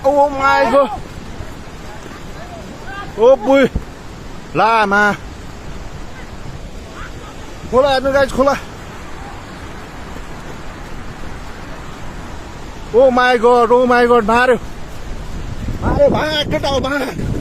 Oh my god. Oh boy. Lama. खोला हेर्नु guys खोला ओ माई गॉड मार्यो भाग केटा भाग